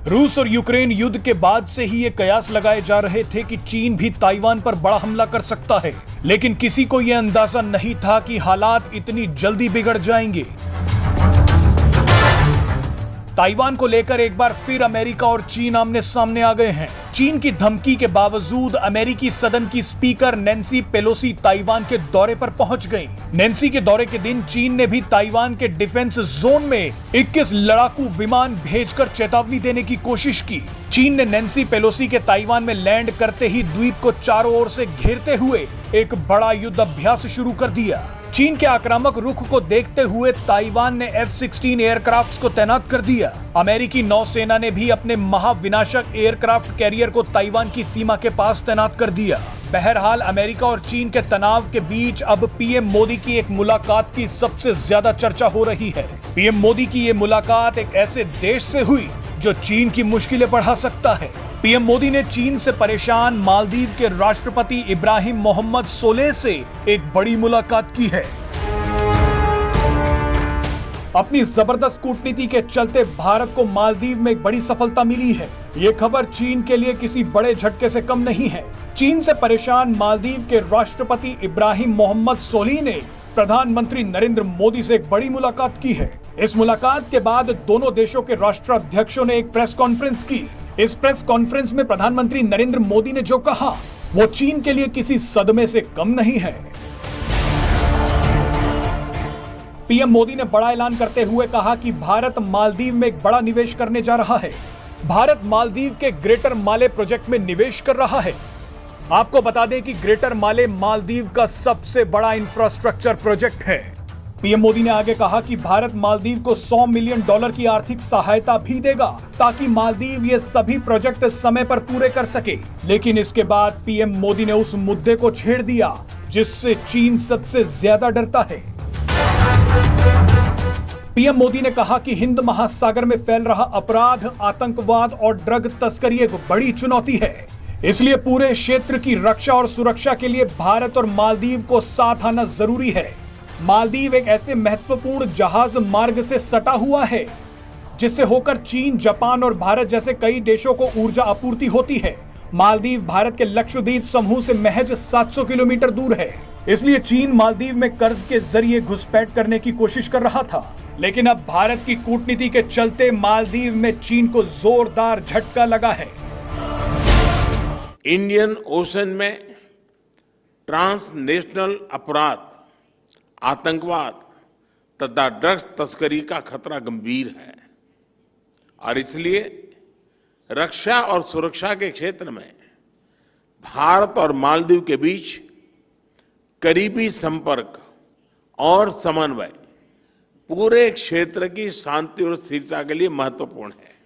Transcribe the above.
रूस और यूक्रेन युद्ध के बाद से ही ये कयास लगाए जा रहे थे कि चीन भी ताइवान पर बड़ा हमला कर सकता है, लेकिन किसी को यह अंदाजा नहीं था कि हालात इतनी जल्दी बिगड़ जाएंगे। ताइवान को लेकर एक बार फिर अमेरिका और चीन आमने सामने आ गए हैं। चीन की धमकी के बावजूद अमेरिकी सदन की स्पीकर नैन्सी पेलोसी ताइवान के दौरे पर पहुंच गईं। नैन्सी के दौरे के दिन चीन ने भी ताइवान के डिफेंस जोन में 21 लड़ाकू विमान भेजकर चेतावनी देने की कोशिश की। चीन ने नैन्सी पेलोसी के ताइवान में लैंड करते ही द्वीप को चारों ओर से घेरते हुए एक बड़ा युद्ध अभ्यास शुरू कर दिया। चीन के आक्रामक रुख को देखते हुए ताइवान ने F-16 एयरक्राफ्ट को तैनात कर दिया। अमेरिकी नौसेना ने भी अपने महाविनाशक एयरक्राफ्ट कैरियर को ताइवान की सीमा के पास तैनात कर दिया। बहरहाल अमेरिका और चीन के तनाव के बीच अब पीएम मोदी की एक मुलाकात की सबसे ज्यादा चर्चा हो रही है। पीएम मोदी की ये मुलाकात एक ऐसे देश से हुई जो चीन की मुश्किलें बढ़ा सकता है। पीएम मोदी ने चीन से परेशान मालदीव के राष्ट्रपति इब्राहिम मोहम्मद सोलेह से एक बड़ी मुलाकात की है। अपनी जबरदस्त कूटनीति के चलते भारत को मालदीव में एक बड़ी सफलता मिली है। ये खबर चीन के लिए किसी बड़े झटके से कम नहीं है। चीन से परेशान मालदीव के राष्ट्रपति इब्राहिम मोहम्मद सोलिह ने प्रधानमंत्री नरेंद्र मोदी से एक बड़ी मुलाकात की है। इस मुलाकात के बाद दोनों देशों के राष्ट्राध्यक्षों ने एक प्रेस कॉन्फ्रेंस की। इस प्रेस कॉन्फ्रेंस में प्रधानमंत्री नरेंद्र मोदी ने जो कहा वो चीन के लिए किसी सदमे से कम नहीं है। पीएम मोदी ने बड़ा ऐलान करते हुए कहा कि भारत मालदीव में एक बड़ा निवेश करने जा रहा है। भारत मालदीव के ग्रेटर माले प्रोजेक्ट में निवेश कर रहा है। आपको बता दें कि ग्रेटर माले मालदीव का सबसे बड़ा इंफ्रास्ट्रक्चर प्रोजेक्ट है। पीएम मोदी ने आगे कहा कि भारत मालदीव को $100 मिलियन की आर्थिक सहायता भी देगा ताकि मालदीव ये सभी प्रोजेक्ट समय पर पूरे कर सके। लेकिन इसके बाद पीएम मोदी ने उस मुद्दे को छेड़ दिया जिससे चीन सबसे ज्यादा डरता है। पीएम मोदी ने कहा कि हिंद महासागर में फैल रहा अपराध, आतंकवाद और ड्रग तस्करी एक बड़ी चुनौती है। इसलिए पूरे क्षेत्र की रक्षा और सुरक्षा के लिए भारत और मालदीव को साथ आना जरूरी है। मालदीव एक ऐसे महत्वपूर्ण जहाज मार्ग से सटा हुआ है जिससे होकर चीन, जापान और भारत जैसे कई देशों को ऊर्जा आपूर्ति होती है। मालदीव भारत के लक्षद्वीप समूह से महज 700 किलोमीटर दूर है। इसलिए चीन मालदीव में कर्ज के जरिए घुसपैठ करने की कोशिश कर रहा था, लेकिन अब भारत की कूटनीति के चलते मालदीव में चीन को जोरदार झटका लगा है। इंडियन ओशन में ट्रांसनेशनल अपराध, आतंकवाद तथा ड्रग्स तस्करी का खतरा गंभीर है और इसलिए रक्षा और सुरक्षा के क्षेत्र में भारत और मालदीव के बीच करीबी संपर्क और समन्वय पूरे क्षेत्र की शांति और स्थिरता के लिए महत्वपूर्ण है।